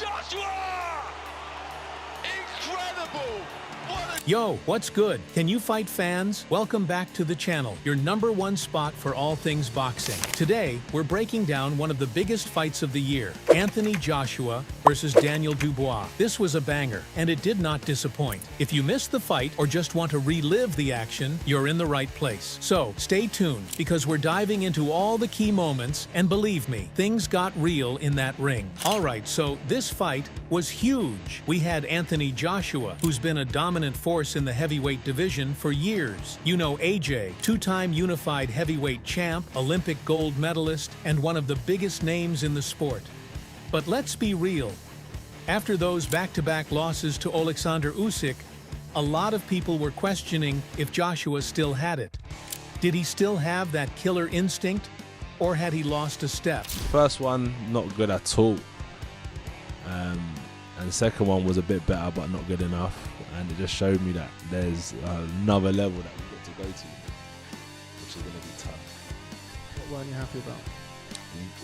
Joshua! Incredible! Yo, what's good? Can you fight fans? Welcome back to the channel, your #1 spot for all things boxing. Today, we're breaking down one of the biggest fights of the year, Anthony Joshua versus Daniel Dubois. This was a banger, and it did not disappoint. If you missed the fight or just want to relive the action, you're in the right place. So, stay tuned, because we're diving into all the key moments, and believe me, things got real in that ring. Alright, so this fight was huge. We had Anthony Joshua, who's been a dominant force in the heavyweight division for years. You know AJ, two-time unified heavyweight champ, Olympic gold medalist, and one of the biggest names in the sport. But let's be real. After those back-to-back losses to Alexander Usyk, a lot of people were questioning if Joshua still had it. Did he still have that killer instinct, or had he lost a step? First one, not good at all. And the second one was a bit better, but not good enough. And it just showed me that there's another level that we've got to go to, which is going to be tough. What weren't you happy about?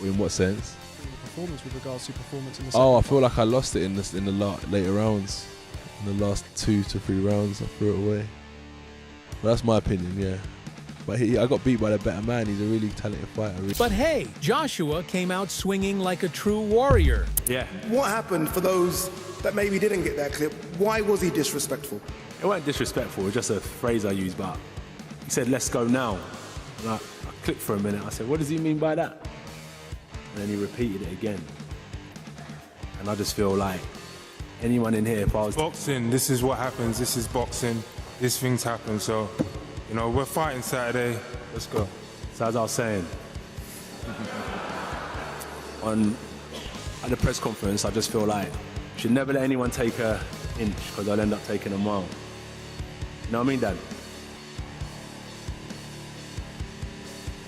In what sense? In the performance, with regards to performance in the Oh, I second feel like I lost it in the later rounds. In the last 2 to 3 rounds, I threw it away. But that's my opinion, yeah. But I got beat by the better man. He's a really talented fighter. But hey, Joshua came out swinging like a true warrior. Yeah. What happened for those that maybe didn't get that clip? Why was he disrespectful? It wasn't disrespectful, it was just a phrase I used, but he said, "Let's go now." And I clicked for a minute, I said, "What does he mean by that?" And then he repeated it again. And I just feel like anyone in here, if I was... Boxing, this is what happens, this is boxing, these things happen, so, you know, we're fighting Saturday, let's go. So as I was saying, at the press conference, I just feel like you should never let anyone take an inch, because they'll end up taking a mile. You know what I mean, Dad?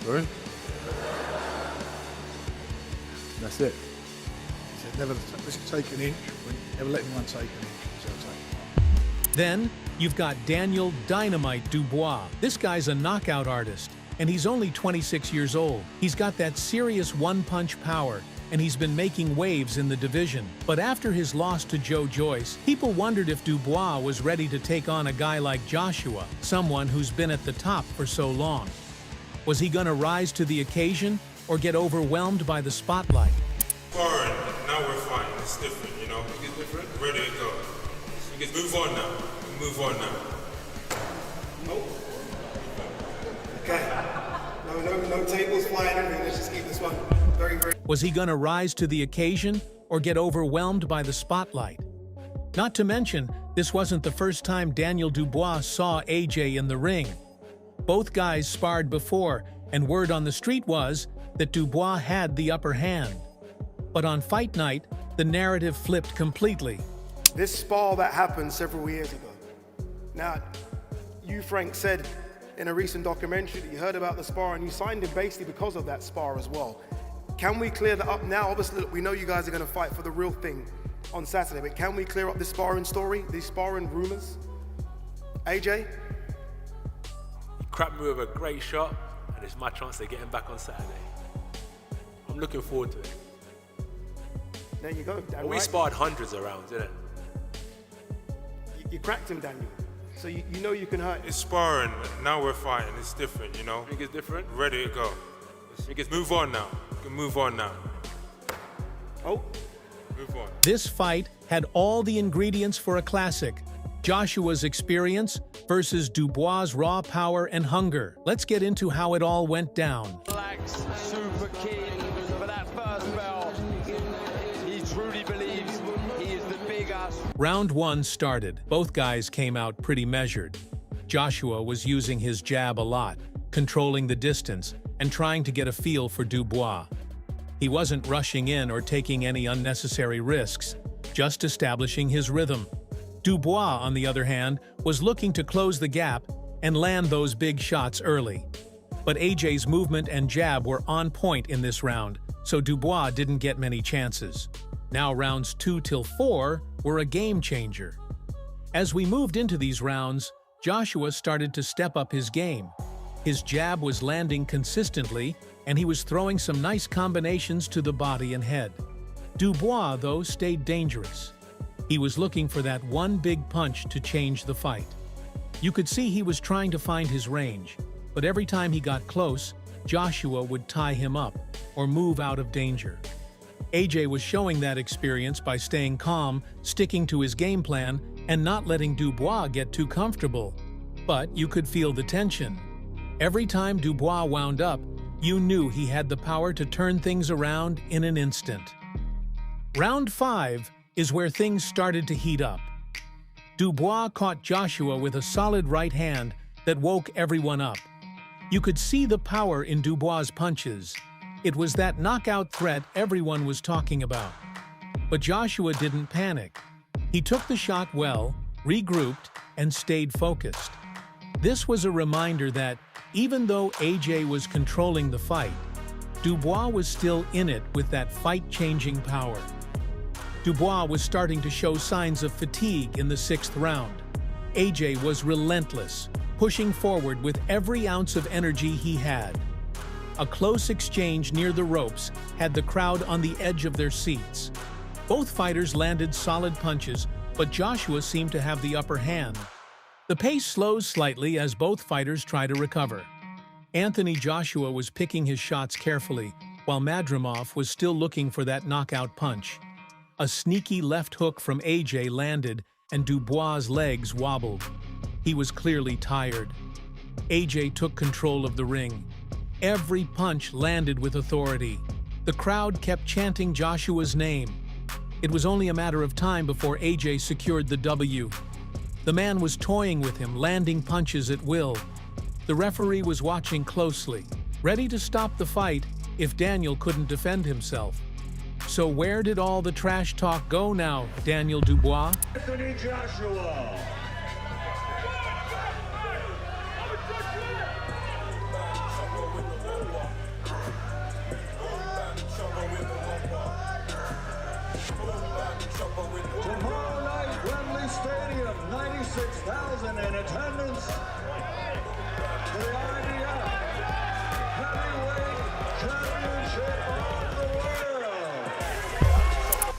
Sorry? That's it. He said, never take an inch, never let anyone take an inch. So take Then, you've got Daniel Dynamite Dubois. This guy's a knockout artist, and he's only 26 years old. He's got that serious one-punch power, and he's been making waves in the division. But after his loss to Joe Joyce, people wondered if Dubois was ready to take on a guy like Joshua, someone who's been at the top for so long. Was he gonna rise to the occasion, or get overwhelmed by the spotlight? Foreign, now we're fighting, it's different, you know? It's different? Ready to go. We can move on now, move on now. Okay. No tables flying, anything. Let's just keep this one very... Was he gonna rise to the occasion, or get overwhelmed by the spotlight? Not to mention, this wasn't the first time Daniel Dubois saw AJ in the ring. Both guys sparred before, and word on the street was that Dubois had the upper hand. But on fight night, the narrative flipped completely. This spar that happened several years ago. Now, you, Frank, said in a recent documentary that you heard about the spar and you signed him basically because of that spar as well. Can we clear that up now? Obviously, look, we know you guys are going to fight for the real thing on Saturday, but can we clear up this sparring story, these sparring rumors? AJ? He cracked me with a great shot, and it's my chance to get him back on Saturday. I'm looking forward to it. There you go, Dan. Well, we sparred hundreds of rounds, didn't it? You cracked him, Daniel. So you know you can hurt him. It's sparring, now we're fighting, it's different, you know? You think it's different? Ready to go. Move on now. We can move on now. Oh. Move on. This fight had all the ingredients for a classic. Joshua's experience versus Dubois' raw power and hunger. Let's get into how it all went down. Black's super keen for that first bell. He truly believes he is the biggest. Round 1 started. Both guys came out pretty measured. Joshua was using his jab a lot, controlling the distance, and trying to get a feel for Dubois. He wasn't rushing in or taking any unnecessary risks, just establishing his rhythm. Dubois, on the other hand, was looking to close the gap and land those big shots early. But AJ's movement and jab were on point in this round, so Dubois didn't get many chances. Now rounds 2 till 4 were a game changer. As we moved into these rounds, Joshua started to step up his game. His jab was landing consistently, and he was throwing some nice combinations to the body and head. Dubois, though, stayed dangerous. He was looking for that one big punch to change the fight. You could see he was trying to find his range, but every time he got close, Joshua would tie him up or move out of danger. AJ was showing that experience by staying calm, sticking to his game plan, and not letting Dubois get too comfortable. But you could feel the tension. Every time Dubois wound up, you knew he had the power to turn things around in an instant. Round 5 is where things started to heat up. Dubois caught Joshua with a solid right hand that woke everyone up. You could see the power in Dubois' punches. It was that knockout threat everyone was talking about. But Joshua didn't panic. He took the shot well, regrouped, and stayed focused. This was a reminder that, even though AJ was controlling the fight, Dubois was still in it with that fight-changing power. Dubois was starting to show signs of fatigue in the 6th round. AJ was relentless, pushing forward with every ounce of energy he had. A close exchange near the ropes had the crowd on the edge of their seats. Both fighters landed solid punches, but Joshua seemed to have the upper hand. The pace slows slightly as both fighters try to recover. Anthony Joshua was picking his shots carefully, while Madrimov was still looking for that knockout punch. A sneaky left hook from AJ landed, and Dubois' legs wobbled. He was clearly tired. AJ took control of the ring. Every punch landed with authority. The crowd kept chanting Joshua's name. It was only a matter of time before AJ secured the W. The man was toying with him, landing punches at will. The referee was watching closely, ready to stop the fight if Daniel couldn't defend himself. So where did all the trash talk go now, Daniel Dubois? Anthony Joshua. Tomorrow night, Wembley Stadium, 96,000 in attendance for the IBF Heavyweight Championship of the World.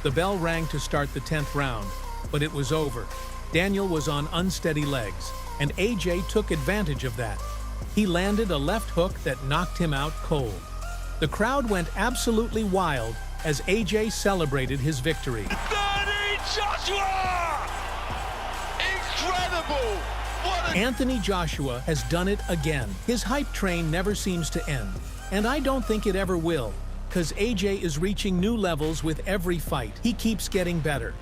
The bell rang to start the 10th round, but it was over. Daniel was on unsteady legs, and AJ took advantage of that. He landed a left hook that knocked him out cold. The crowd went absolutely wild as AJ celebrated his victory. Joshua! Incredible! Anthony Joshua has done it again. His hype train never seems to end, and I don't think it ever will, because AJ is reaching new levels with every fight. He keeps getting better.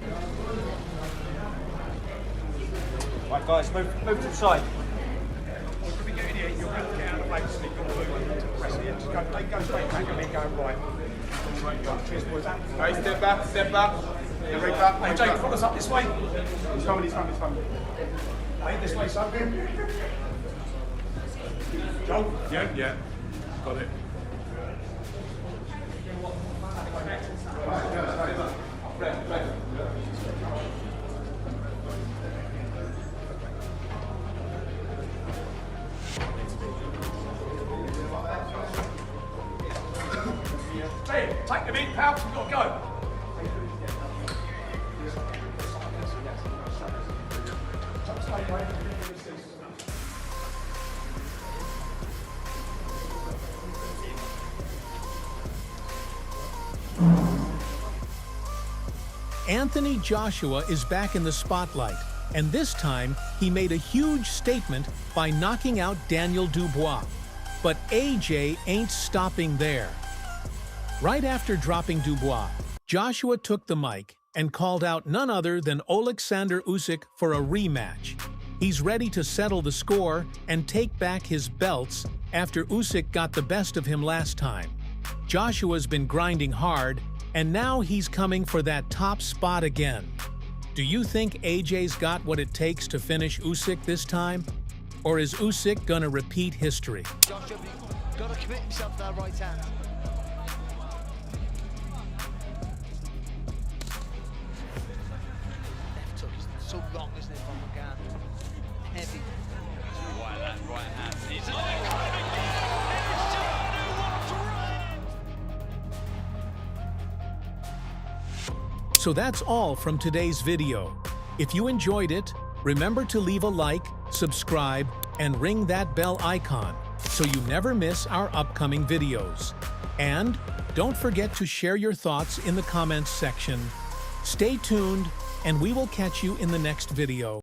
Right, guys, move to the side. Step back, step back. Hey, Jake, follow us up this way. He's coming. Hey, this way, son. Joel? Yeah. Got it. Hey, take them in, pal. We've got to go. Anthony Joshua is back in the spotlight, and this time he made a huge statement by knocking out Daniel Dubois. But AJ ain't stopping there. Right after dropping Dubois, Joshua took the mic and called out none other than Oleksandr Usyk for a rematch. He's ready to settle the score and take back his belts after Usyk got the best of him last time. Joshua's been grinding hard, and now he's coming for that top spot again. Do you think AJ's got what it takes to finish Usyk this time? Or is Usyk gonna repeat history? Joshua, got to commit himself to that right hand. Left hook is so long, isn't it, from McGann? Heavy. Why that right hand? He's So that's all from today's video. If you enjoyed it, remember to leave a like, subscribe, and ring that bell icon so you never miss our upcoming videos. And don't forget to share your thoughts in the comments section. Stay tuned, and we will catch you in the next video.